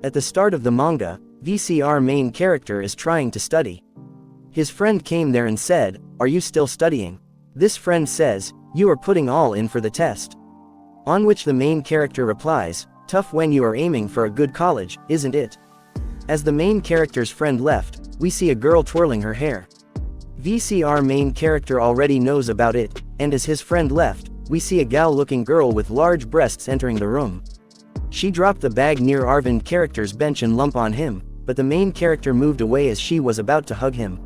At the start of the manga, VCR main character is trying to study. His friend came there and said, "Are you still studying?" This friend says, "You are putting all in for the test." On which the main character replies, "Tough when you are aiming for a good college, isn't it?" As the main character's friend left, we see a girl twirling her hair. VCR main character already knows about it, and as his friend left, we see a gal-looking girl with large breasts entering the room. She dropped the bag near Arvind character's bench and lump on him, but the main character moved away as she was about to hug him.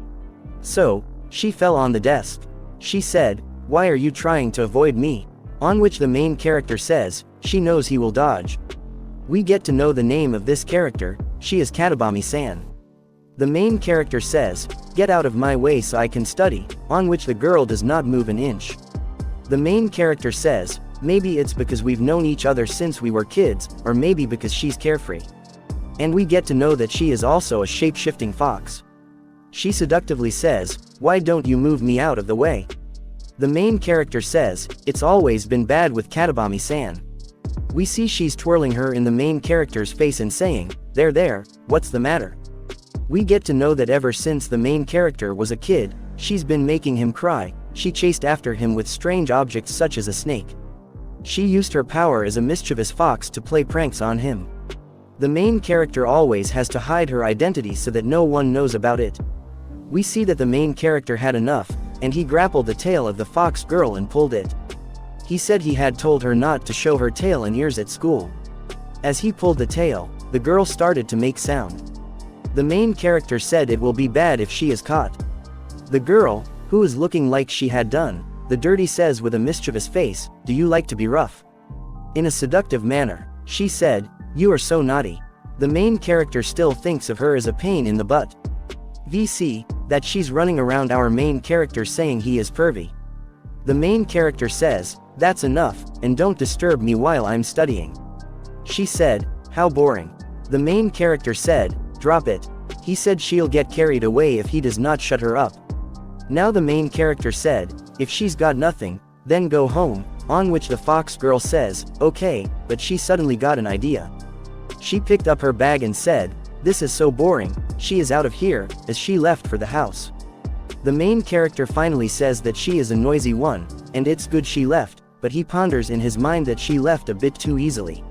So, she fell on the desk. She said, "Why are you trying to avoid me?" On which the main character says, she knows he will dodge. We get to know the name of this character, she is Katabami-san. The main character says, "Get out of my way so I can study," on which the girl does not move an inch. The main character says, "Maybe it's because we've known each other since we were kids, or maybe because she's carefree." And we get to know that she is also a shape-shifting fox. She seductively says, "Why don't you move me out of the way?" The main character says, "It's always been bad with Katabami-san." We see she's twirling her in the main character's face and saying, There, what's the matter?" We get to know that ever since the main character was a kid, she's been making him cry. She chased after him with strange objects such as a snake. She used her power as a mischievous fox to play pranks on him. The main character always has to hide her identity so that no one knows about it. We see that the main character had enough, and he grappled the tail of the fox girl and pulled it. He said he had told her not to show her tail and ears at school. As he pulled the tail, the girl started to make sound. The main character said it will be bad if she is caught. The girl, who is looking like she had done the dirty, says with a mischievous face, "Do you like to be rough?" In a seductive manner, she said, "You are so naughty." The main character still thinks of her as a pain in the butt. We see that she's running around our main character saying he is pervy. The main character says, "That's enough, and don't disturb me while I'm studying." She said, "How boring." The main character said, "Drop it." He said she'll get carried away if he does not shut her up. Now the main character said, "If she's got nothing, then go home," on which the fox girl says, "Okay," but she suddenly got an idea. She picked up her bag and said, "This is so boring, she is out of here," as she left for the house. The main character finally says that she is a noisy one, and it's good she left, but he ponders in his mind that she left a bit too easily.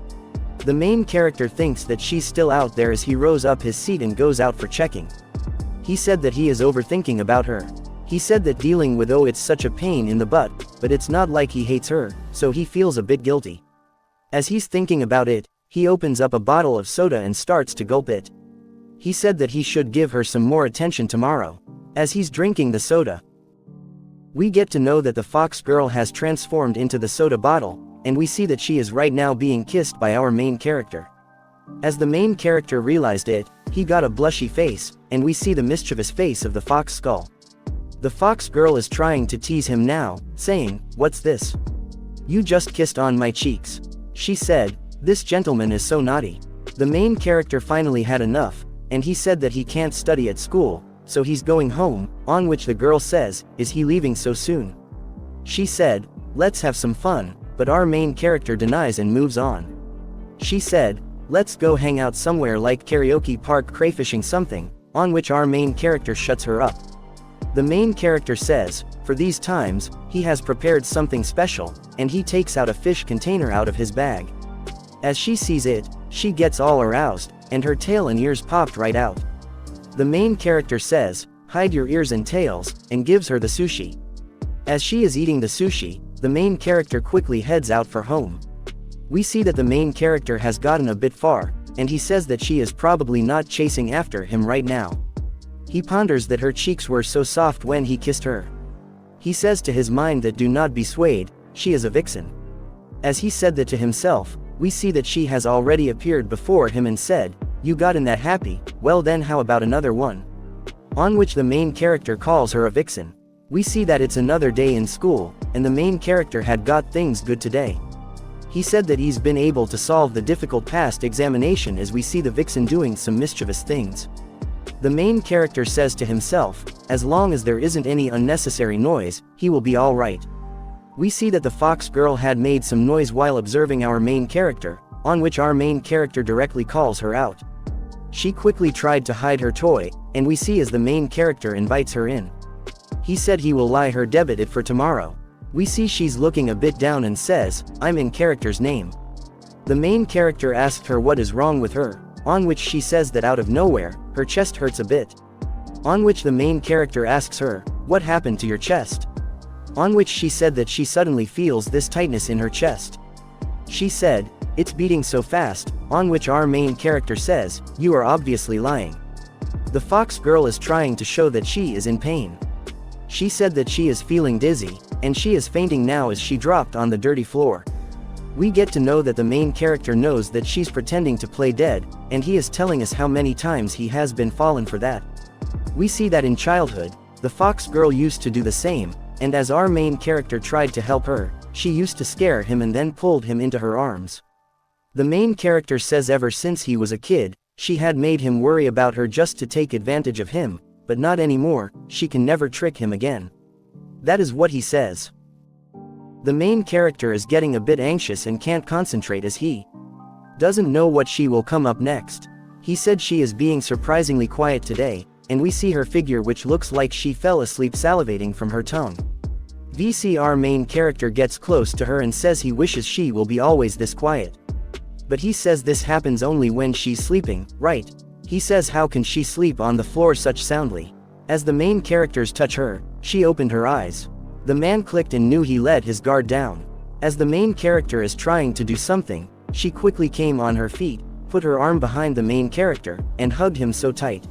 The main character thinks that she's still out there as he rose up his seat and goes out for checking. He said that he is overthinking about her. He said that dealing with it's such a pain in the butt, but it's not like he hates her, so he feels a bit guilty. As he's thinking about it, he opens up a bottle of soda and starts to gulp it. He said that he should give her some more attention tomorrow. As he's drinking the soda, we get to know that the fox girl has transformed into the soda bottle, and we see that she is right now being kissed by our main character. As the main character realized it, he got a blushy face, and we see the mischievous face of the fox skull. The fox girl is trying to tease him now, saying, "What's this? You just kissed on my cheeks." She said, "This gentleman is so naughty." The main character finally had enough, and he said that he can't study at school, so he's going home, on which the girl says, "Is he leaving so soon?" She said, "Let's have some fun," but our main character denies and moves on. She said, "Let's go hang out somewhere like karaoke park, crayfishing something," on which our main character shuts her up. The main character says, for these times, he has prepared something special, and he takes out a fish container out of his bag. As she sees it, she gets all aroused, and her tail and ears popped right out. The main character says, "Hide your ears and tails," and gives her the sushi. As she is eating the sushi, the main character quickly heads out for home. We see that the main character has gotten a bit far, and he says that she is probably not chasing after him right now. He ponders that her cheeks were so soft when he kissed her. He says to his mind that do not be swayed, she is a vixen. As he said that to himself, we see that she has already appeared before him and said, "You gotten that happy, well then how about another one?" On which the main character calls her a vixen. We see that it's another day in school, and the main character had got things good today. He said that he's been able to solve the difficult past examination as we see the vixen doing some mischievous things. The main character says to himself, as long as there isn't any unnecessary noise, he will be alright. We see that the fox girl had made some noise while observing our main character, on which our main character directly calls her out. She quickly tried to hide her toy, and we see as the main character invites her in. He said he will lie her debit it for tomorrow. We see she's looking a bit down and says, I'm in character's name. The main character asked her what is wrong with her, on which she says that out of nowhere, her chest hurts a bit. On which the main character asks her, what happened to your chest? On which she said that she suddenly feels this tightness in her chest. She said, it's beating so fast, on which our main character says, you are obviously lying. The fox girl is trying to show that she is in pain. She said that she is feeling dizzy, and she is fainting now as she dropped on the dirty floor. We get to know that the main character knows that she's pretending to play dead, and he is telling us how many times he has been fallen for that. We see that in childhood, the fox girl used to do the same, and as our main character tried to help her, she used to scare him and then pulled him into her arms. The main character says ever since he was a kid, she had made him worry about her just to take advantage of him, but not anymore, she can never trick him again. That is what he says. The main character is getting a bit anxious and can't concentrate as he doesn't know what she will come up next. He said she is being surprisingly quiet today, and we see her figure which looks like she fell asleep salivating from her tongue. VCR main character gets close to her and says he wishes she will be always this quiet. But he says this happens only when she's sleeping, right? He says how can she sleep on the floor such soundly? As the main characters touch her, she opened her eyes. The man clicked and knew he let his guard down. As the main character is trying to do something, she quickly came on her feet, put her arm behind the main character, and hugged him so tight.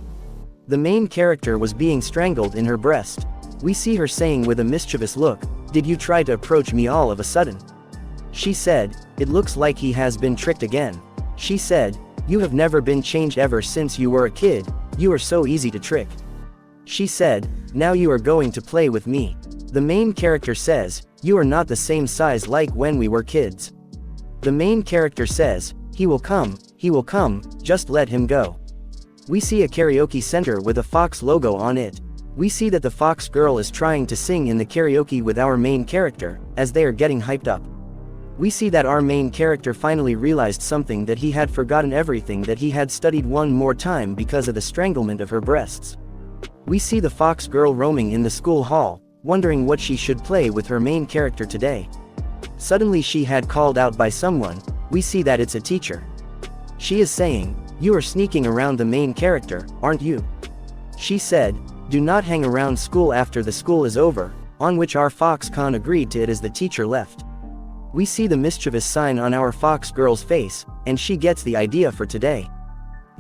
The main character was being strangled in her breast. We see her saying with a mischievous look, did you try to approach me all of a sudden? She said, it looks like he has been tricked again. She said, you have never been changed ever since you were a kid, you are so easy to trick. She said, now you are going to play with me. The main character says, you are not the same size like when we were kids. The main character says, he will come, just let him go. We see a karaoke center with a fox logo on it. We see that the fox girl is trying to sing in the karaoke with our main character, as they are getting hyped up. We see that our main character finally realized something, that he had forgotten everything that he had studied one more time because of the stranglement of her breasts. We see the fox girl roaming in the school hall, wondering what she should play with her main character today. Suddenly she had called out by someone. We see that it's a teacher. She is saying, you are sneaking around the main character, aren't you? She said, do not hang around school after the school is over, on which our fox con agreed to it as the teacher left. We see the mischievous sign on our fox girl's face, and she gets the idea for today.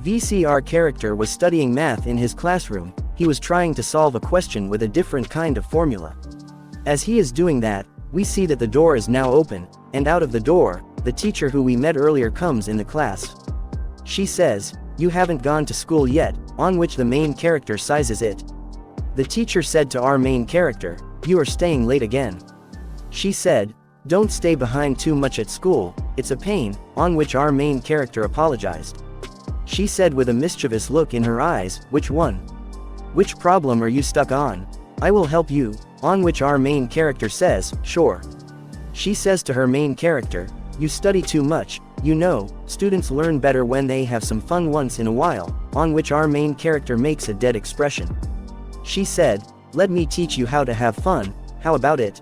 VCR character was studying math in his classroom. He was trying to solve a question with a different kind of formula. As he is doing that, we see that the door is now open, and out of the door, the teacher who we met earlier comes in the class. She says, you haven't gone to school yet, on which the main character sizes it. The teacher said to our main character, you are staying late again. She said, don't stay behind too much at school, it's a pain, on which our main character apologized. She said with a mischievous look in her eyes, which one? Which problem are you stuck on? I will help you, on which our main character says, sure. She says to her main character, you study too much, you know, students learn better when they have some fun once in a while, on which our main character makes a dead expression. She said, let me teach you how to have fun, how about it?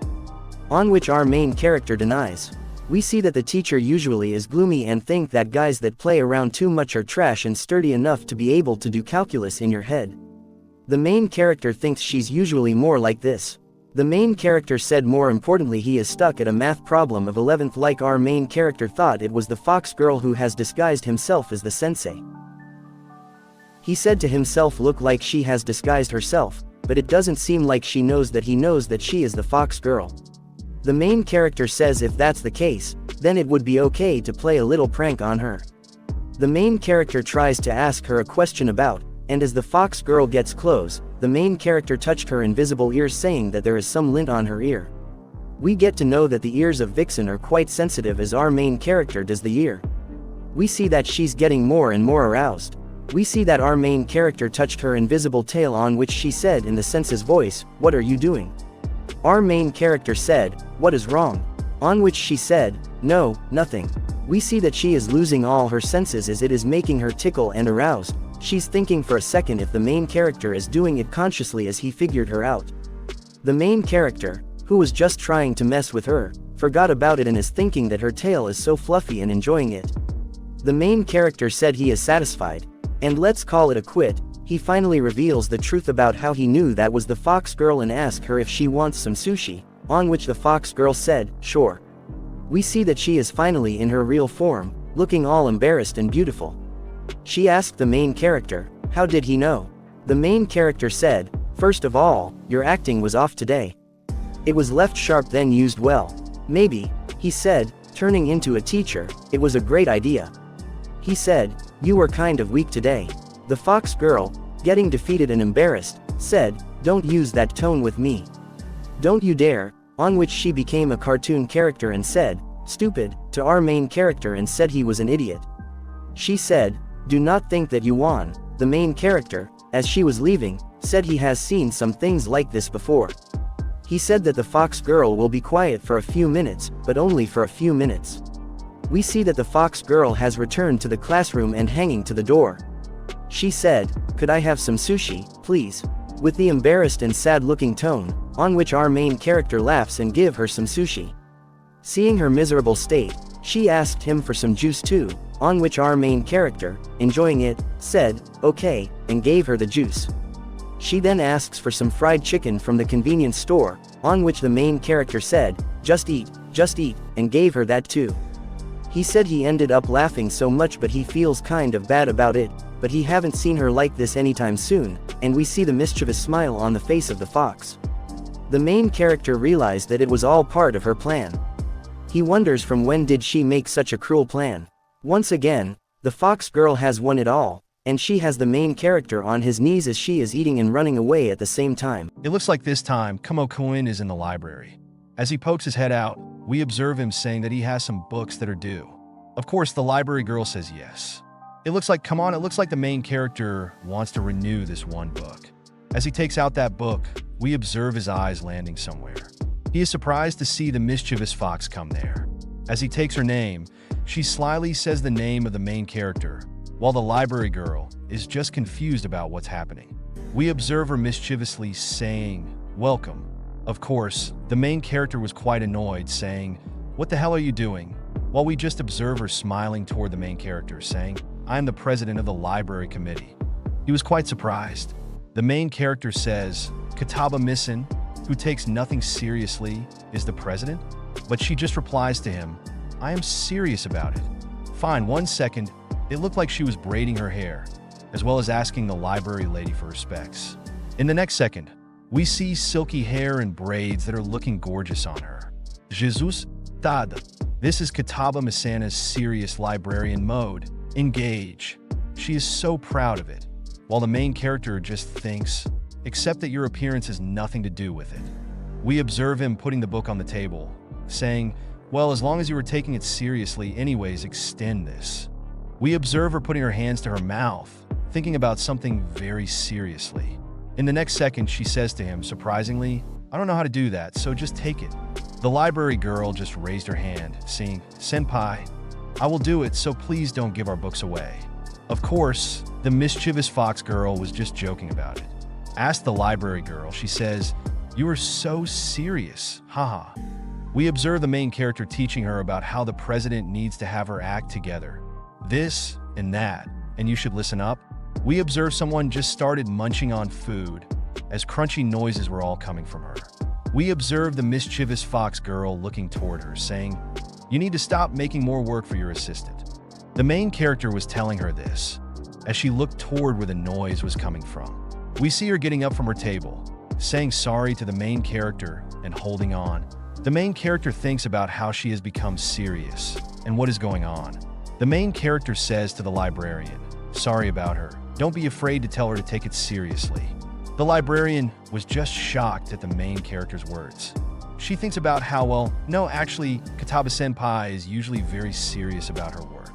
On which our main character denies. We see that the teacher usually is gloomy and think that guys that play around too much are trash and sturdy enough to be able to do calculus in your head. The main character thinks she's usually more like this. The main character said more importantly he is stuck at a math problem of 11th like our main character thought it was the fox girl who has disguised himself as the sensei. He said to himself look like she has disguised herself, but it doesn't seem like she knows that he knows that she is the fox girl. The main character says if that's the case, then it would be okay to play a little prank on her. The main character tries to ask her a question about, and as the fox girl gets close, the main character touched her invisible ears saying that there is some lint on her ear. We get to know that the ears of Vixen are quite sensitive as our main character does the ear. We see that she's getting more and more aroused. We see that our main character touched her invisible tail on which she said in the sense's voice, what are you doing? Our main character said, what is wrong? On which she said, no, nothing. We see that she is losing all her senses as it is making her tickle and aroused, She's thinking for a second if the main character is doing it consciously as he figured her out. The main character, who was just trying to mess with her, forgot about it and is thinking that her tail is so fluffy and enjoying it. The main character said he is satisfied, and let's call it a quit. He finally reveals the truth about how he knew that was the fox girl and asks her if she wants some sushi, on which the fox girl said, sure. We see that she is finally in her real form, looking all embarrassed and beautiful. She asked the main character, how did he know? The main character said, first of all, your acting was off today. It was left sharp then used well. Maybe, he said, turning into a teacher, it was a great idea. He said, you were kind of weak today. The fox girl, getting defeated and embarrassed, said, don't use that tone with me. Don't you dare, on which she became a cartoon character and said, stupid, to our main character and said he was an idiot. She said, do not think that you won. The main character, as she was leaving, said he has seen some things like this before. He said that the fox girl will be quiet for a few minutes, but only for a few minutes. We see that the fox girl has returned to the classroom and hanging to the door. She said, could I have some sushi, please? With the embarrassed and sad-looking tone, on which our main character laughs and give her some sushi. Seeing her miserable state, she asked him for some juice too, on which our main character, enjoying it, said, okay, and gave her the juice. She then asks for some fried chicken from the convenience store, on which the main character said, just eat, and gave her that too. He said he ended up laughing so much but he feels kind of bad about it, but he haven't seen her like this anytime soon, and we see the mischievous smile on the face of the fox. The main character realized that it was all part of her plan. He wonders from when did she make such a cruel plan. Once again, the fox girl has won it all, and she has the main character on his knees as she is eating and running away at the same time. It looks like this time, Kumo-kun is in the library. As he pokes his head out, we observe him saying that he has some books that are due. Of course, the library girl says yes. It looks like the main character wants to renew this one book. As he takes out that book, we observe his eyes landing somewhere. He is surprised to see the mischievous fox come there. As he takes her name, she slyly says the name of the main character, while the library girl is just confused about what's happening. We observe her mischievously saying, welcome. Of course, the main character was quite annoyed, saying, what the hell are you doing? While we just observe her smiling toward the main character, saying, I am the president of the library committee. He was quite surprised. The main character says, Kataba Missen, who takes nothing seriously, is the president? But she just replies to him, I am serious about it. Fine, 1 second. It looked like she was braiding her hair, as well as asking the library lady for her specs. In the next second, we see silky hair and braids that are looking gorgeous on her. Jesus Tad. This is Kataba Misana's serious librarian mode. Engage. She is so proud of it, while the main character just thinks, except that your appearance has nothing to do with it. We observe him putting the book on the table, saying, well, as long as you were taking it seriously anyways, extend this. We observe her putting her hands to her mouth, thinking about something very seriously. In the next second, she says to him, surprisingly, I don't know how to do that, so just take it. The library girl just raised her hand, saying, Senpai, I will do it, so please don't give our books away. Of course, the mischievous fox girl was just joking about it. Asked the library girl, she says, you are so serious, haha. We observe the main character teaching her about how the president needs to have her act together. This and that, and you should listen up. We observe someone just started munching on food, as crunchy noises were all coming from her. We observe the mischievous fox girl looking toward her, saying, you need to stop making more work for your assistant. The main character was telling her this, as she looked toward where the noise was coming from. We see her getting up from her table, saying sorry to the main character and holding on. The main character thinks about how she has become serious and what is going on. The main character says to the librarian, sorry about her. Don't be afraid to tell her to take it seriously. The librarian was just shocked at the main character's words. She thinks about how, well, no, actually, Kataba-senpai is usually very serious about her work.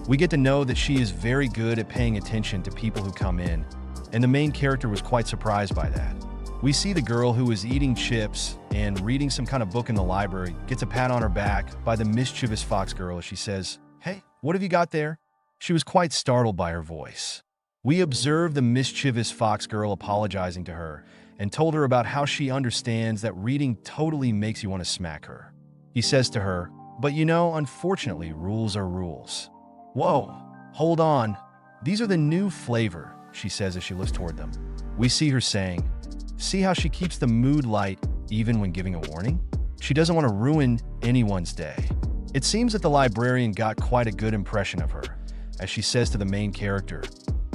We get to know that she is very good at paying attention to people who come in, and the main character was quite surprised by that. We see the girl who was eating chips and reading some kind of book in the library gets a pat on her back by the mischievous fox girl as she says, hey, what have you got there? She was quite startled by her voice. We observe the mischievous Foxgirl apologizing to her and told her about how she understands that reading totally makes you want to smack her. He says to her, "But you know, unfortunately, rules are rules." "Whoa, hold on. These are the new flavor," she says as she looks toward them. We see her saying, "See how she keeps the mood light even when giving a warning? She doesn't want to ruin anyone's day." It seems that the librarian got quite a good impression of her, as she says to the main character,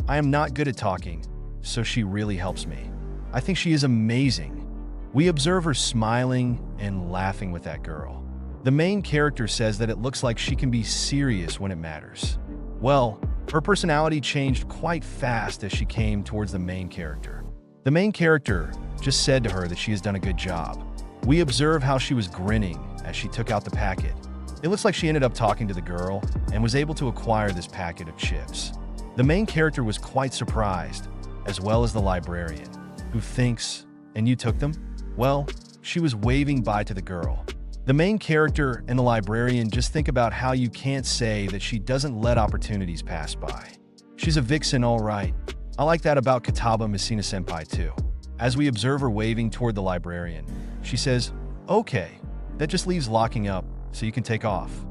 "I am not good at talking, so she really helps me. I think she is amazing." We observe her smiling and laughing with that girl. The main character says that it looks like she can be serious when it matters. Well, her personality changed quite fast as she came towards the main character. The main character just said to her that she has done a good job. We observe how she was grinning as she took out the packet. It looks like she ended up talking to the girl and was able to acquire this packet of chips. The main character was quite surprised, as well as the librarian, who thinks, "And you took them?" Well, she was waving bye to the girl. The main character and the librarian just think about how you can't say that she doesn't let opportunities pass by. She's a vixen, all right. I like that about Kataba Messina-senpai too. As we observe her waving toward the librarian, she says, "Okay, that just leaves locking up, so you can take off."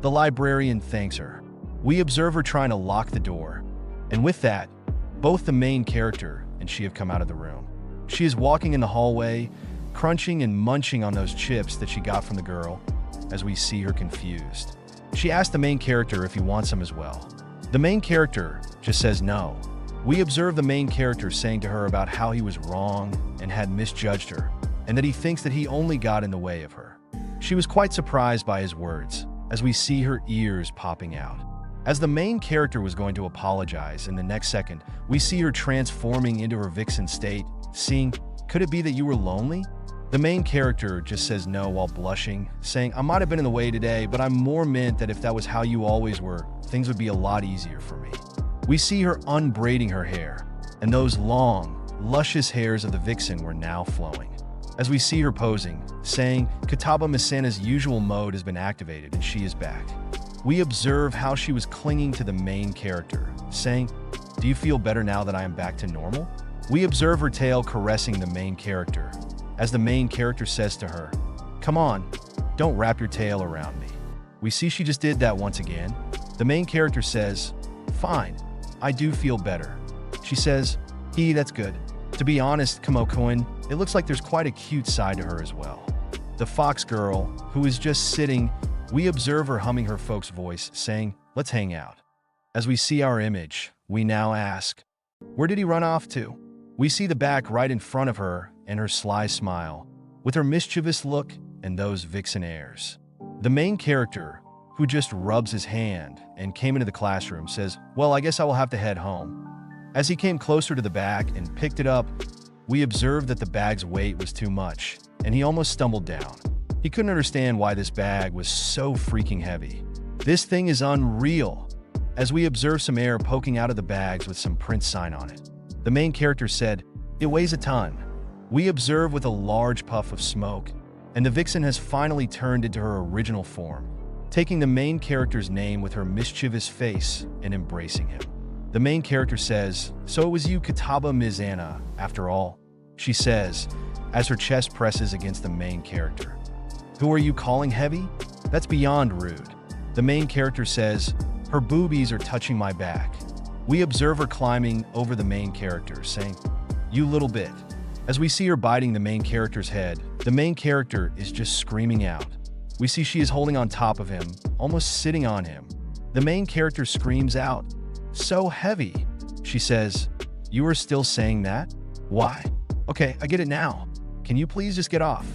The librarian thanks her. We observe her trying to lock the door, and with that, both the main character and she have come out of the room. She is walking in the hallway, crunching and munching on those chips that she got from the girl, as we see her confused. She asks the main character if he wants them as well. The main character just says no. We observe the main character saying to her about how he was wrong and had misjudged her, and that he thinks that he only got in the way of her. She was quite surprised by his words, as we see her ears popping out. As the main character was going to apologize, in the next second, we see her transforming into her vixen state, seeing, "Could it be that you were lonely?" The main character just says no while blushing, saying, "I might have been in the way today, but I'm more meant that if that was how you always were, things would be a lot easier for me." We see her unbraiding her hair, and those long, luscious hairs of the vixen were now flowing. As we see her posing, saying, "Kataba Misana's usual mode has been activated and she is back." We observe how she was clinging to the main character, saying, "Do you feel better now that I am back to normal?" We observe her tail caressing the main character, as the main character says to her, "Come on, don't wrap your tail around me." We see she just did that once again. The main character says, "Fine, I do feel better." She says, That's good." To be honest, Kamoko-kun, it looks like there's quite a cute side to her as well. The Foxgirl, who is just sitting, we observe her humming her folk's voice, saying, "Let's hang out." As we see our image, we now ask, "Where did he run off to?" We see the back right in front of her and her sly smile, with her mischievous look and those vixen airs. The main character, who just rubs his hand and came into the classroom, says, "Well, I guess I will have to head home." As he came closer to the bag and picked it up, we observed that the bag's weight was too much, and he almost stumbled down. He couldn't understand why this bag was so freaking heavy. This thing is unreal. As we observe some air poking out of the bags with some print sign on it. The main character said, "It weighs a ton." We observe with a large puff of smoke, and the vixen has finally turned into her original form, taking the main character's name with her mischievous face and embracing him. The main character says, "So it was you, Kataba Mizana, after all," she says, as her chest presses against the main character. "Who are you calling heavy? That's beyond rude." The main character says, "Her boobies are touching my back." We observe her climbing over the main character, saying, "You little bit." As we see her biting the main character's head, the main character is just screaming out. We see she is holding on top of him, almost sitting on him. The main character screams out, "So heavy." She says, "You are still saying that? Why? Okay, I get it now. Can you please just get off?"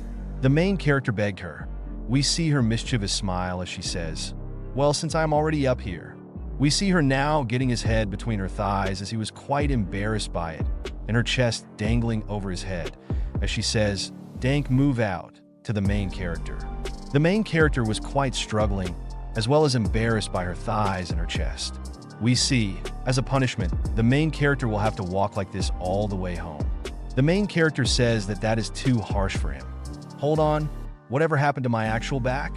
The main character begged her. We see her mischievous smile as she says, "Well, since I'm already up here." We see her now getting his head between her thighs as he was quite embarrassed by it, and her chest dangling over his head, as she says, "Dank, move out," to the main character. The main character was quite struggling, as well as embarrassed by her thighs and her chest. We see, as a punishment, the main character will have to walk like this all the way home. The main character says that that is too harsh for him. Hold on, whatever happened to my actual back?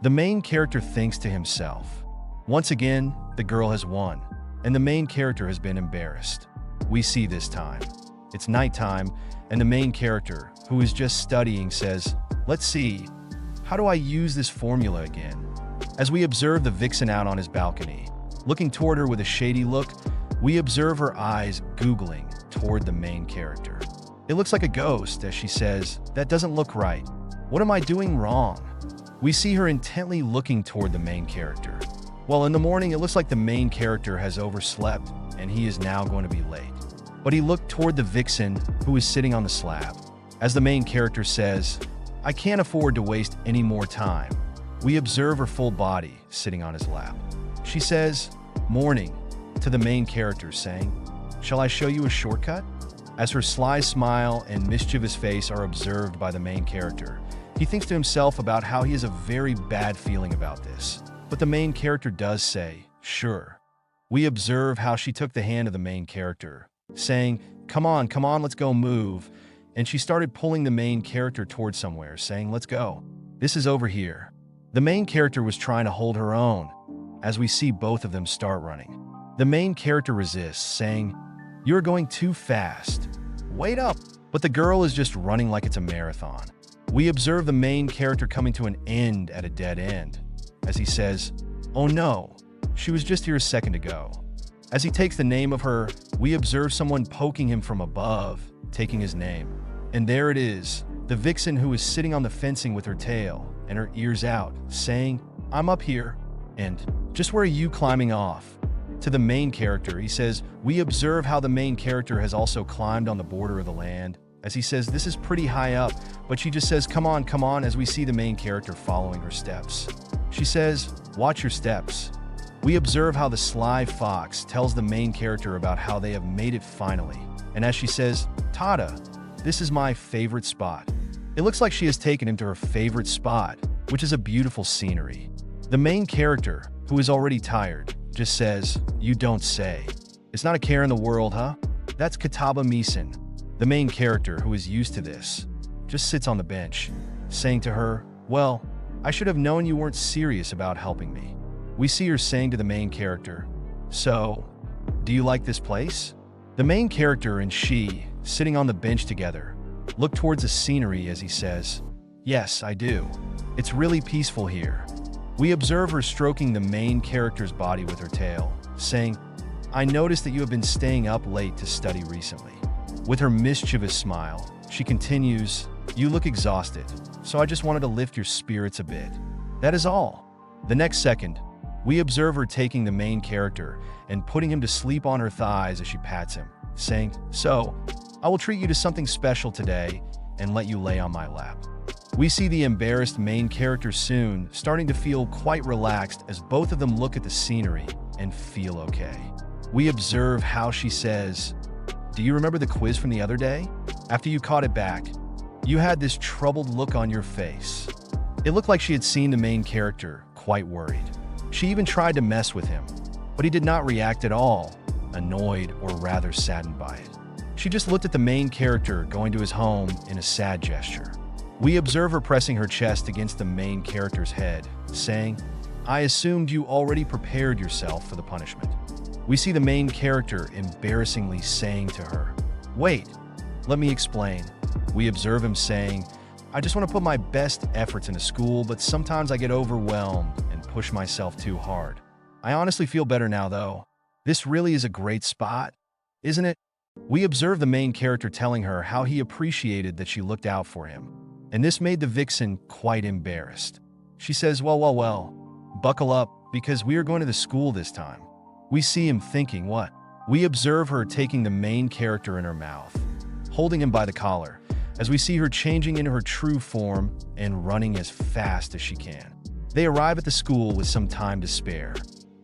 The main character thinks to himself. Once again, the girl has won, and the main character has been embarrassed. we see this time. It's nighttime, and the main character, who is just studying, says, "Let's see, how do I use this formula again?" As we observe the vixen out on his balcony, looking toward her with a shady look, we observe her eyes googling toward the main character. It looks like a ghost as she says, "That doesn't look right. What am I doing wrong?" We see her intently looking toward the main character. Well, in the morning, it looks like the main character has overslept and he is now going to be late. But he looked toward the vixen who is sitting on the slab. As the main character says, "I can't afford to waste any more time," we observe her full body sitting on his lap. She says, "Morning," to the main character, saying, "Shall I show you a shortcut?" As her sly smile and mischievous face are observed by the main character, he thinks to himself about how he has a very bad feeling about this. But the main character does say, "Sure." We observe how she took the hand of the main character, saying, come on, let's go move." And she started pulling the main character towards somewhere, saying, "Let's go. This is over here." The main character was trying to hold her own, as we see both of them start running. The main character resists, saying, "You're going too fast. Wait up." But the girl is just running like it's a marathon. We observe the main character coming to an end at a dead end, as he says, "Oh no, she was just here a second ago." As he takes the name of her, we observe someone poking him from above, taking his name. And there it is, the vixen who is sitting on the fencing with her tail and her ears out, saying, "I'm up here." And, "Just where are you climbing off?" To the main character, he says, we observe how the main character has also climbed on the border of the land. As he says, this is pretty high up, but she just says, come on, as we see the main character following her steps. She says, "Watch your steps." We observe how the sly fox tells the main character about how they have made it finally. And as she says, "Tada, this is my favorite spot." It looks like she has taken him to her favorite spot, which is a beautiful scenery. The main character, who is already tired, just says, "You don't say. It's not a care in the world, huh?" That's Kataba Misen. The main character, who is used to this, just sits on the bench, saying to her, "Well, I should have known you weren't serious about helping me." We see her saying to the main character, "So, do you like this place?" The main character and she, sitting on the bench together, look towards the scenery as he says, "Yes, I do. It's really peaceful here." We observe her stroking the main character's body with her tail, saying, "I noticed that you have been staying up late to study recently." With her mischievous smile, she continues, "You look exhausted, so I just wanted to lift your spirits a bit. That is all." The next second, we observe her taking the main character and putting him to sleep on her thighs as she pats him, saying, "So, I will treat you to something special today and let you lay on my lap." We see the embarrassed main character soon starting to feel quite relaxed as both of them look at the scenery and feel okay. We observe how she says, "Do you remember the quiz from the other day? After you caught it back, you had this troubled look on your face." It looked like she had seen the main character quite worried. She even tried to mess with him, but he did not react at all, annoyed or rather saddened by it. She just looked at the main character going to his home in a sad gesture. We observe her pressing her chest against the main character's head, saying, "I assumed you already prepared yourself for the punishment." We see the main character embarrassingly saying to her, "Wait, let me explain." We observe him saying, "I just want to put my best efforts into school, but sometimes I get overwhelmed and push myself too hard. I honestly feel better now, though. This really is a great spot, isn't it?" We observe the main character telling her how he appreciated that she looked out for him, and this made the vixen quite embarrassed. She says, well, buckle up, because we are going to the school this time." We see him thinking, what? We observe her taking the main character in her mouth, holding him by the collar, as we see her changing into her true form and running as fast as she can. They arrive at the school with some time to spare.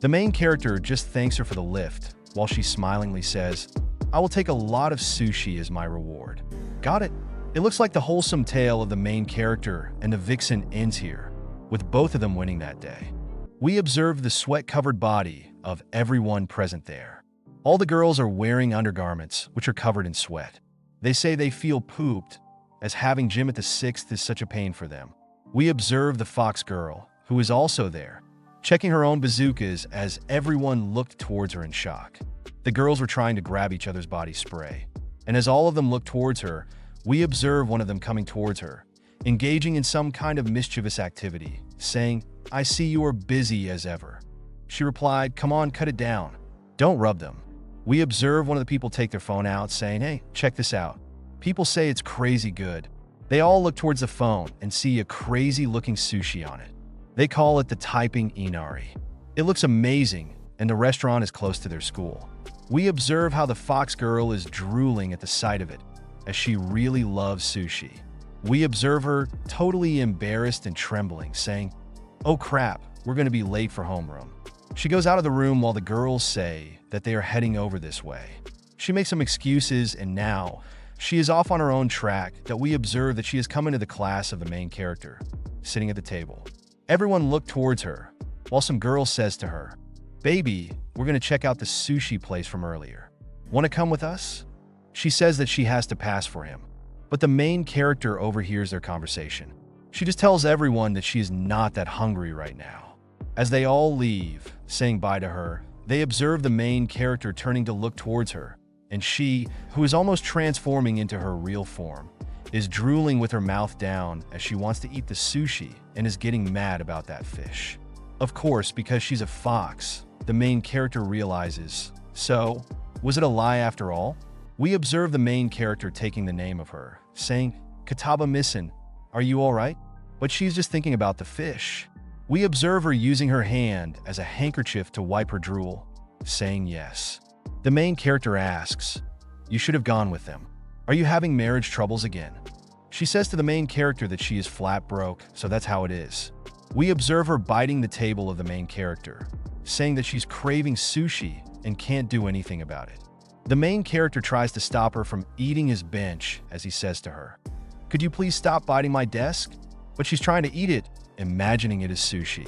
The main character just thanks her for the lift, while she smilingly says, "I will take a lot of sushi as my reward." Got it? It looks like the wholesome tale of the main character and the vixen ends here, with both of them winning that day. We observe the sweat-covered body of everyone present there. All the girls are wearing undergarments, which are covered in sweat. They say they feel pooped, as having gym at the 6th is such a pain for them. We observe the Foxgirl, who is also there, checking her own bazookas as everyone looked towards her in shock. The girls were trying to grab each other's body spray. And as all of them looked towards her, we observe one of them coming towards her, engaging in some kind of mischievous activity, saying, "I see you are busy as ever." She replied, "Come on, cut it down. Don't rub them." We observe one of the people take their phone out, saying, "Hey, check this out." People say it's crazy good. They all look towards the phone and see a crazy-looking sushi on it. They call it the typing inari. It looks amazing, and the restaurant is close to their school. We observe how the Foxgirl is drooling at the sight of it, as she really loves sushi. We observe her totally embarrassed and trembling, saying, "Oh crap, we're going to be late for homeroom." She goes out of the room while the girls say that they are heading over this way. She makes some excuses, and now she is off on her own track that we observe that she has come into the class of the main character, sitting at the table. Everyone looked towards her, while some girl says to her, "Baby, we're going to check out the sushi place from earlier. Want to come with us?" She says that she has to pass for him, but the main character overhears their conversation. She just tells everyone that she is not that hungry right now. As they all leave, saying bye to her, they observe the main character turning to look towards her, and she, who is almost transforming into her real form, is drooling with her mouth down as she wants to eat the sushi and is getting mad about that fish. Of course, because she's a fox, the main character realizes, so, was it a lie after all? We observe the main character taking the name of her, saying, "Kataba Missin, are you alright?" But she's just thinking about the fish. We observe her using her hand as a handkerchief to wipe her drool, saying yes. The main character asks, "You should have gone with them. Are you having marriage troubles again?" She says to the main character that she is flat broke, so that's how it is. We observe her biting the table of the main character, saying that she's craving sushi and can't do anything about it. The main character tries to stop her from eating his bench as he says to her, "Could you please stop biting my desk?" But she's trying to eat it, imagining it as sushi.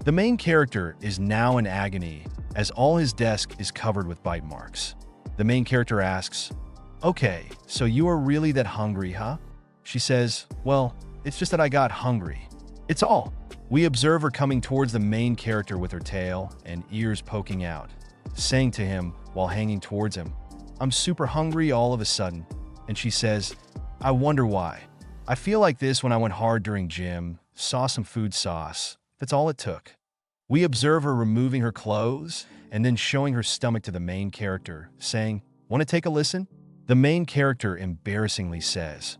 The main character is now in agony as all his desk is covered with bite marks. The main character asks, "Okay, so you are really that hungry, huh?" She says, "Well, it's just that I got hungry. It's all." We observe her coming towards the main character with her tail and ears poking out, saying to him while hanging towards him, "I'm super hungry all of a sudden." And she says, "I wonder why. I feel like this when I went hard during gym, saw some food sauce. That's all it took." We observe her removing her clothes and then showing her stomach to the main character, saying, "Want to take a listen?" The main character embarrassingly says,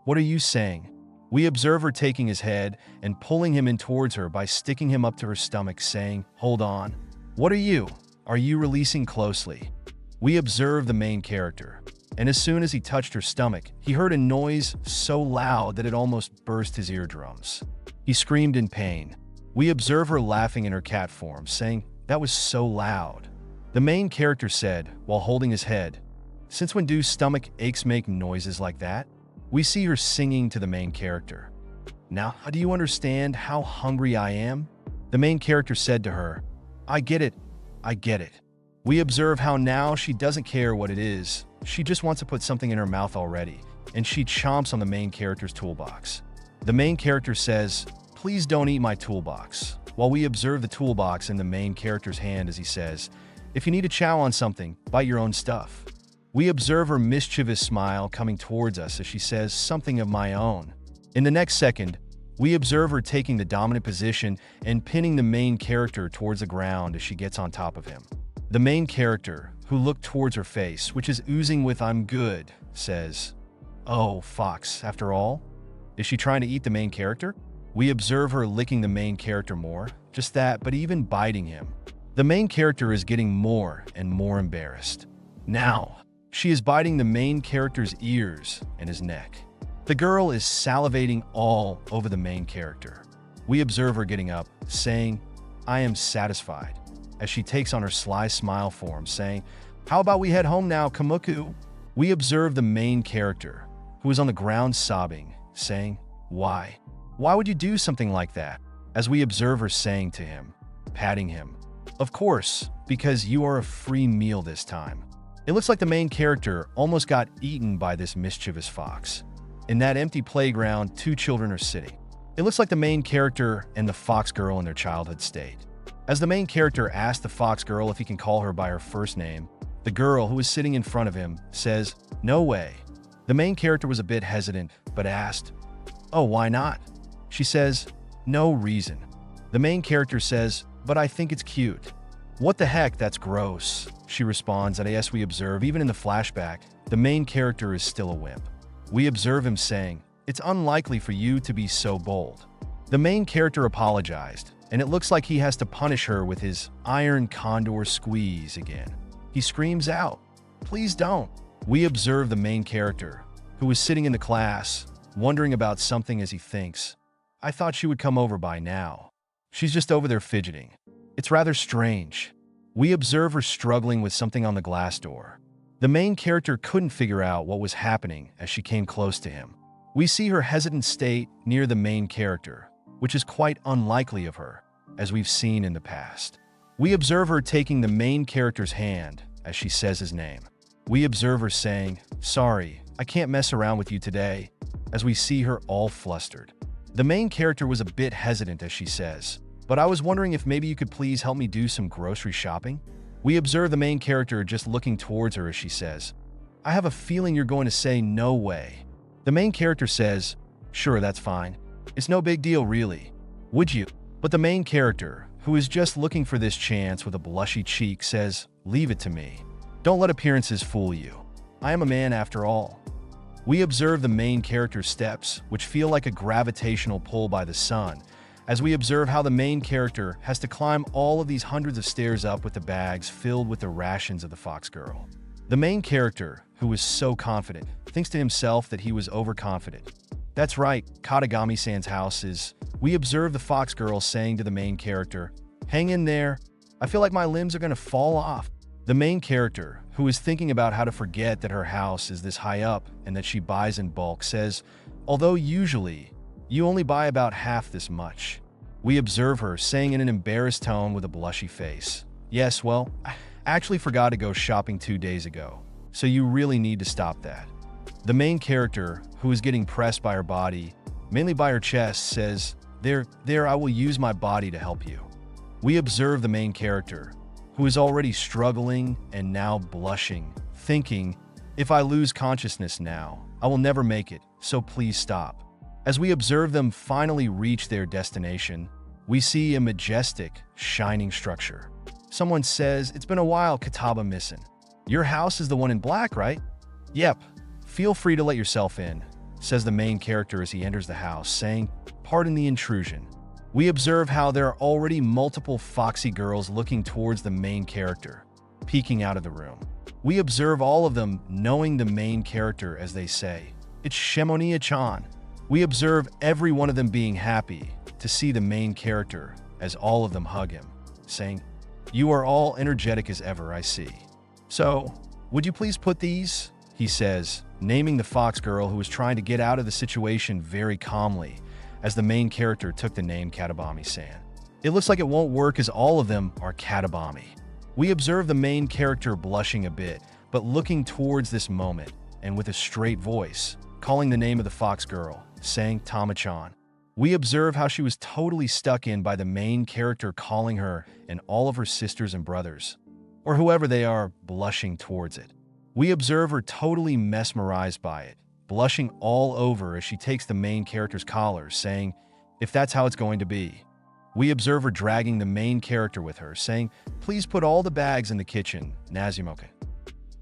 "What are you saying?" We observe her taking his head and pulling him in towards her by sticking him up to her stomach, saying, "Hold on. What are you? Are you releasing closely?" We observe the main character, and as soon as he touched her stomach, he heard a noise so loud that it almost burst his eardrums. He screamed in pain. We observe her laughing in her cat form, saying, "That was so loud." The main character said, while holding his head, "Since when do stomach aches make noises like that?" We see her singing to the main character. "Now, do you understand how hungry I am?" The main character said to her, "I get it. I get it." We observe how now she doesn't care what it is. She just wants to put something in her mouth already, and she chomps on the main character's toolbox. The main character says, "Please don't eat my toolbox," while we observe the toolbox in the main character's hand as he says, "If you need to chow on something, bite your own stuff." We observe her mischievous smile coming towards us as she says, "Something of my own." In the next second, we observe her taking the dominant position and pinning the main character towards the ground as she gets on top of him. The main character, who looked towards her face, which is oozing with "I'm good," says, "Oh, Fox, after all?" Is she trying to eat the main character? We observe her licking the main character more, just that, but even biting him. The main character is getting more and more embarrassed. Now, she is biting the main character's ears and his neck. The girl is salivating all over the main character. We observe her getting up, saying, "I am satisfied," as she takes on her sly smile form, saying, "How about we head home now, Kamuku?" We observe the main character, who is on the ground sobbing, saying, "Why? Why would you do something like that?" As we observe her saying to him, patting him, "Of course, because you are a free meal this time." It looks like the main character almost got eaten by this mischievous fox. In that empty playground, two children are sitting. It looks like the main character and the Foxgirl in their childhood state. As the main character asks the fox girl if he can call her by her first name, the girl, who is sitting in front of him, says, "No way." The main character was a bit hesitant, but asked, "Oh, why not?" She says, "No reason." The main character says, "But I think it's cute." "What the heck, that's gross," she responds, and as we observe, even in the flashback, the main character is still a wimp. We observe him saying, "It's unlikely for you to be so bold." The main character apologized, and it looks like he has to punish her with his iron condor squeeze again. He screams out, "Please don't." We observe the main character, who is sitting in the class, wondering about something as he thinks, "I thought she would come over by now. She's just over there fidgeting. It's rather strange." We observe her struggling with something on the glass door. The main character couldn't figure out what was happening as she came close to him. We see her hesitant state near the main character, which is quite unlikely of her, as we've seen in the past. We observe her taking the main character's hand as she says his name. We observe her saying, "Sorry, I can't mess around with you today," as we see her all flustered. The main character was a bit hesitant as she says, "But I was wondering if maybe you could please help me do some grocery shopping?" We observe the main character just looking towards her as she says, "I have a feeling you're going to say no way." The main character says, "Sure, that's fine. It's no big deal really. Would you?" But the main character, who is just looking for this chance with a blushy cheek, says, "Leave it to me. Don't let appearances fool you. I am a man after all." We observe the main character's steps, which feel like a gravitational pull by the sun, as we observe how the main character has to climb all of these hundreds of stairs up with the bags filled with the rations of the fox girl. The main character, who is so confident, thinks to himself that he was overconfident. That's right, Katagami-san's house is. We observe the fox girl saying to the main character, "Hang in there. I feel like my limbs are going to fall off." The main character, who is thinking about how to forget that her house is this high up and that she buys in bulk, says, "Although usually you only buy about half this much." We observe her saying in an embarrassed tone with a blushy face, "Yes, well, I actually forgot to go shopping 2 days ago, so you really need to stop that." The main character, who is getting pressed by her body, mainly by her chest, says, There, I will use my body to help you." We observe the main character, who is already struggling and now blushing, thinking, "If I lose consciousness now, I will never make it, so please stop." As we observe them finally reach their destination, we see a majestic, shining structure. Someone says, "It's been a while, Kataba-missin. Your house is the one in black, right?" "Yep. Feel free to let yourself in," says the main character as he enters the house, saying, "Pardon the intrusion." We observe how there are already multiple foxy girls looking towards the main character, peeking out of the room. We observe all of them knowing the main character as they say, "It's Shimonia-chan." We observe every one of them being happy to see the main character as all of them hug him, saying, "You are all energetic as ever, I see. So, would you please put these?" he says, naming the fox girl, who was trying to get out of the situation very calmly, as the main character took the name Katabami-san. It looks like it won't work as all of them are Katabami. We observe the main character blushing a bit, but looking towards this moment, and with a straight voice, calling the name of the fox girl, saying Tama-chan. We observe how she was totally stuck in by the main character calling her and all of her sisters and brothers, or whoever they are, blushing towards it. We observe her totally mesmerized by it, blushing all over as she takes the main character's collar, saying, "If that's how it's going to be." We observe her dragging the main character with her, saying, "Please put all the bags in the kitchen, Nazumoka."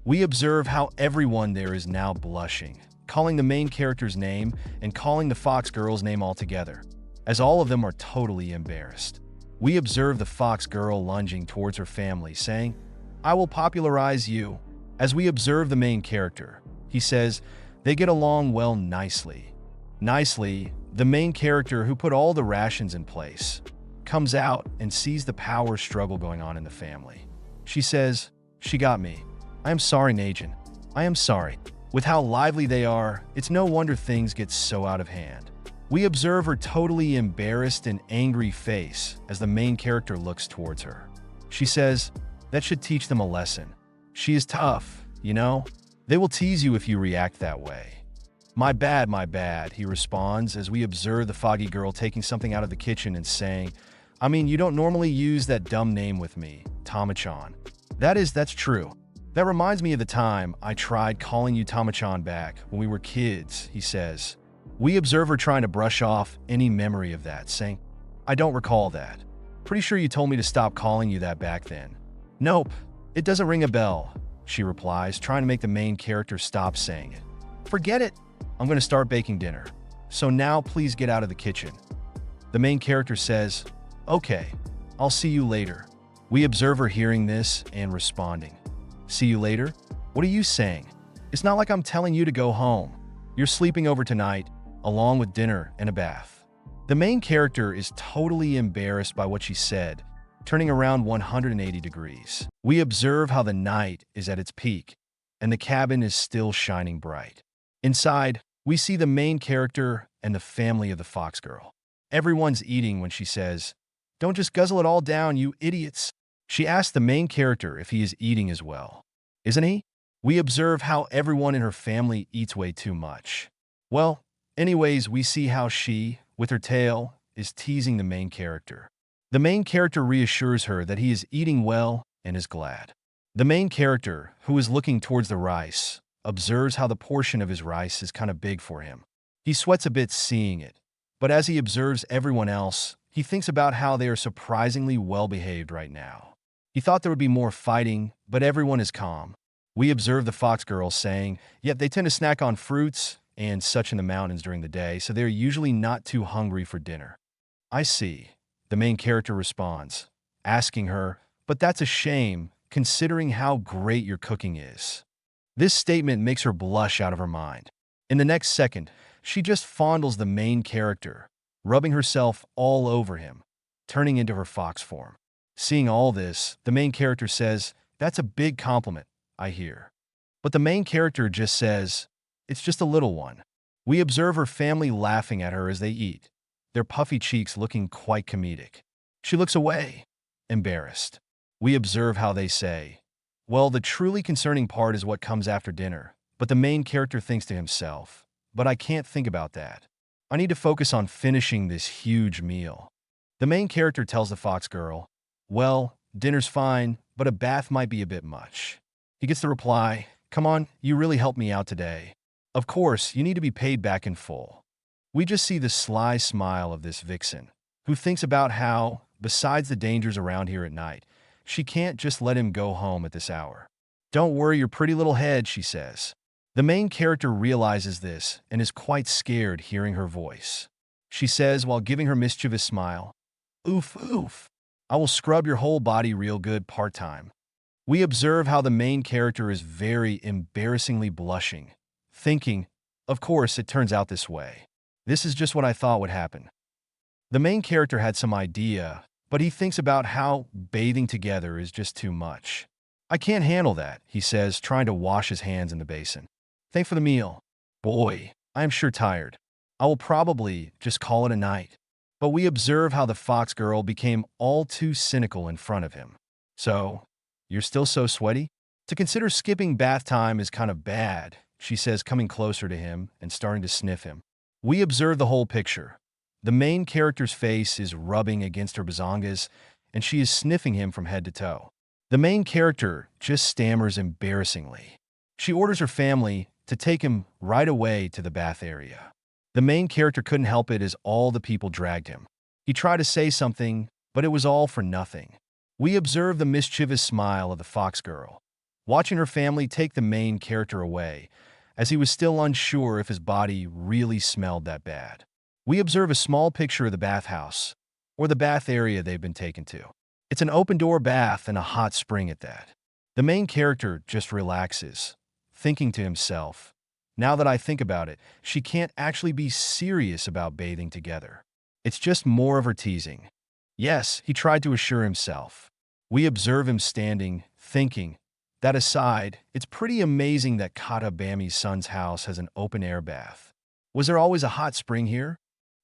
We observe how everyone there is now blushing, calling the main character's name and calling the fox girl's name altogether, as all of them are totally embarrassed. We observe the fox girl lunging towards her family, saying, "I will popularize you." As we observe the main character, he says, "They get along well nicely." Nicely, the main character, who put all the rations in place, comes out and sees the power struggle going on in the family. She says, "She got me. I am sorry, Najin. I am sorry." With how lively they are, it's no wonder things get so out of hand. We observe her totally embarrassed and angry face as the main character looks towards her. She says, "That should teach them a lesson. She is tough, you know? They will tease you if you react that way." My bad," he responds as we observe the foggy girl taking something out of the kitchen and saying, I mean, you don't normally use that dumb name with me, Tama-chan. That's true. That reminds me of the time I tried calling you Tama-chan back when we were kids, he says. We observe her trying to brush off any memory of that, saying, I don't recall that. Pretty sure you told me to stop calling you that back then. Nope, it doesn't ring a bell, she replies, trying to make the main character stop saying it. Forget it. I'm going to start baking dinner. So now please get out of the kitchen. The main character says, okay, I'll see you later. We observe her hearing this and responding. See you later? What are you saying? It's not like I'm telling you to go home. You're sleeping over tonight, along with dinner and a bath. The main character is totally embarrassed by what she said, turning around 180 degrees. We observe how the night is at its peak, and the cabin is still shining bright. Inside, we see the main character and the family of the Foxgirl. Everyone's eating when she says, don't just guzzle it all down, you idiots. She asks the main character if he is eating as well. Isn't he? We observe how everyone in her family eats way too much. Well, anyways, we see how she, with her tail, is teasing the main character. The main character reassures her that he is eating well and is glad. The main character, who is looking towards the rice, observes how the portion of his rice is kind of big for him. He sweats a bit seeing it, but as he observes everyone else, he thinks about how they are surprisingly well-behaved right now. He thought there would be more fighting, but everyone is calm. We observe the Foxgirl saying, yet they tend to snack on fruits and such in the mountains during the day, so they're usually not too hungry for dinner. I see, the main character responds, asking her, but that's a shame, considering how great your cooking is. This statement makes her blush out of her mind. In the next second, she just fondles the main character, rubbing herself all over him, turning into her fox form. Seeing all this, the main character says, that's a big compliment, I hear. But the main character just says, it's just a little one. We observe her family laughing at her as they eat, their puffy cheeks looking quite comedic. She looks away, embarrassed. We observe how they say, well, the truly concerning part is what comes after dinner, but the main character thinks to himself, but I can't think about that. I need to focus on finishing this huge meal. The main character tells the Foxgirl, well, dinner's fine, but a bath might be a bit much. He gets the reply, come on, you really helped me out today. Of course, you need to be paid back in full. We just see the sly smile of this vixen, who thinks about how, besides the dangers around here at night, she can't just let him go home at this hour. Don't worry your pretty little head, she says. The main character realizes this and is quite scared hearing her voice. She says while giving her mischievous smile, oof, oof. I will scrub your whole body real good part-time. We observe how the main character is very embarrassingly blushing, thinking, of course, it turns out this way. This is just what I thought would happen. The main character had some idea, but he thinks about how bathing together is just too much. I can't handle that, he says, trying to wash his hands in the basin. Thanks for the meal. Boy, I am sure tired. I will probably just call it a night. But we observe how the Foxgirl became all too cynical in front of him. So, you're still so sweaty? To consider skipping bath time is kind of bad, she says, coming closer to him and starting to sniff him. We observe the whole picture. The main character's face is rubbing against her bazongas, and she is sniffing him from head to toe. The main character just stammers embarrassingly. She orders her family to take him right away to the bath area. The main character couldn't help it as all the people dragged him. He tried to say something, but it was all for nothing. We observe the mischievous smile of the Foxgirl, watching her family take the main character away, as he was still unsure if his body really smelled that bad. We observe a small picture of the bathhouse, or the bath area they've been taken to. It's an open-door bath and a hot spring at that. The main character just relaxes, thinking to himself, now that I think about it, she can't actually be serious about bathing together. It's just more of her teasing. Yes, he tried to assure himself. We observe him standing, thinking. That aside, it's pretty amazing that Katabami's son's house has an open-air bath. Was there always a hot spring here?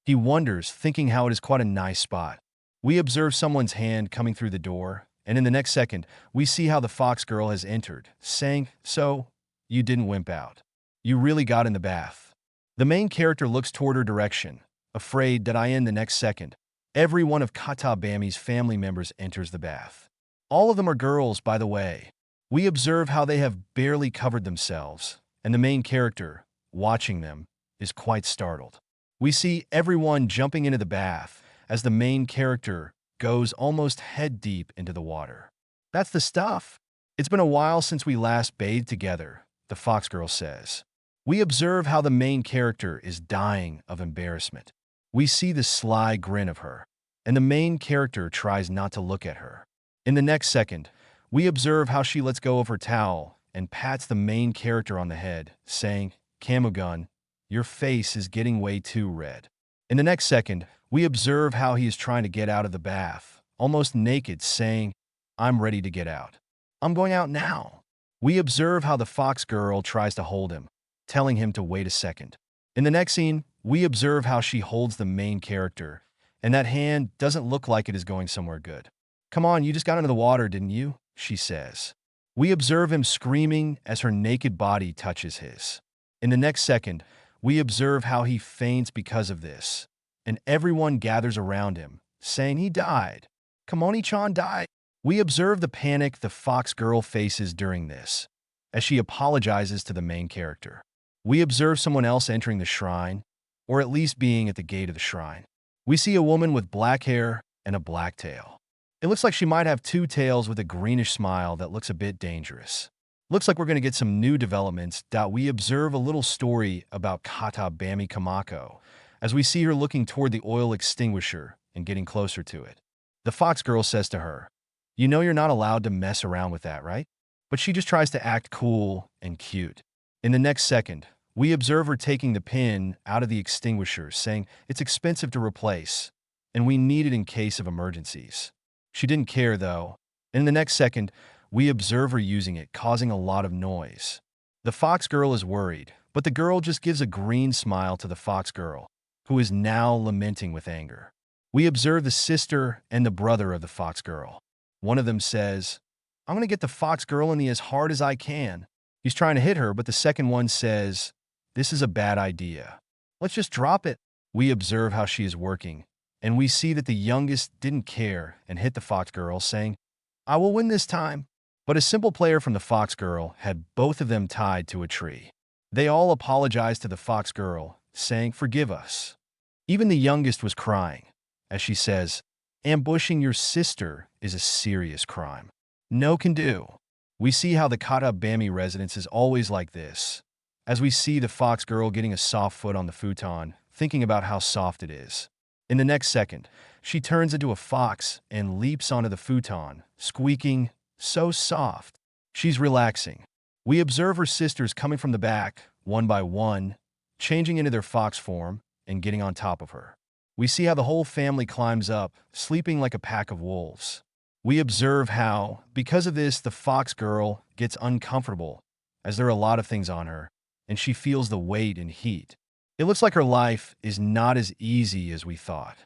He wonders, thinking how it is quite a nice spot. We observe someone's hand coming through the door, and in the next second, we see how the Foxgirl has entered, saying, so, you didn't wimp out. You really got in the bath. The main character looks toward her direction, afraid that in the next second, Every one of Katabami's family members enters the bath. All of them are girls, by the way. We observe how they have barely covered themselves, and the main character, watching them, is quite startled. We see everyone jumping into the bath as the main character goes almost head deep into the water. That's the stuff. It's been a while since we last bathed together, the Foxgirl says. We observe how the main character is dying of embarrassment. We see the sly grin of her, and the main character tries not to look at her. In the next second, we observe how she lets go of her towel and pats the main character on the head, saying, "Camugun, your face is getting way too red." In the next second, we observe how he is trying to get out of the bath, almost naked, saying, "I'm ready to get out. I'm going out now." We observe how the Foxgirl tries to hold him, telling him to wait a second. In the next scene, we observe how she holds the main character, and that hand doesn't look like it is going somewhere good. "Come on, you just got into the water, didn't you?" she says. We observe him screaming as her naked body touches his. In the next second, we observe how he faints because of this, and everyone gathers around him, saying he died. Kamoni-chan died. We observe the panic the Foxgirl faces during this, as she apologizes to the main character. We observe someone else entering the shrine, or at least being at the gate of the shrine. We see a woman with black hair and a black tail. It looks like she might have two tails with a greenish smile that looks a bit dangerous. Looks like we're going to get some new developments. We observe a little story about Katabami Kamako, as we see her looking toward the oil extinguisher and getting closer to it. The Foxgirl says to her, "You know you're not allowed to mess around with that, right?" But she just tries to act cool and cute. In the next second, we observe her taking the pin out of the extinguisher, saying it's expensive to replace, and we need it in case of emergencies. She didn't care, though. In the next second, we observe her using it, causing a lot of noise. The Foxgirl is worried, but the girl just gives a green smile to the Foxgirl, who is now lamenting with anger. We observe the sister and the brother of the Foxgirl. One of them says, "I'm going to get the Foxgirl in the as hard as I can." He's trying to hit her, but the second one says, "This is a bad idea. Let's just drop it." We observe how she is working, and we see that the youngest didn't care and hit the Foxgirl, saying, "I will win this time." But a simple player from the Foxgirl had both of them tied to a tree. They all apologized to the Foxgirl, saying, "Forgive us." Even the youngest was crying, as she says, "Ambushing your sister is a serious crime. No can do." We see how the Katabami residence is always like this, as we see the Foxgirl getting a soft foot on the futon, thinking about how soft it is. In the next second, she turns into a fox and leaps onto the futon, squeaking, "So soft." She's relaxing. We observe her sisters coming from the back, one by one, changing into their fox form and getting on top of her. We see how the whole family climbs up, sleeping like a pack of wolves. We observe how, because of this, the Foxgirl gets uncomfortable, as there are a lot of things on her, and she feels the weight and heat. It looks like her life is not as easy as we thought.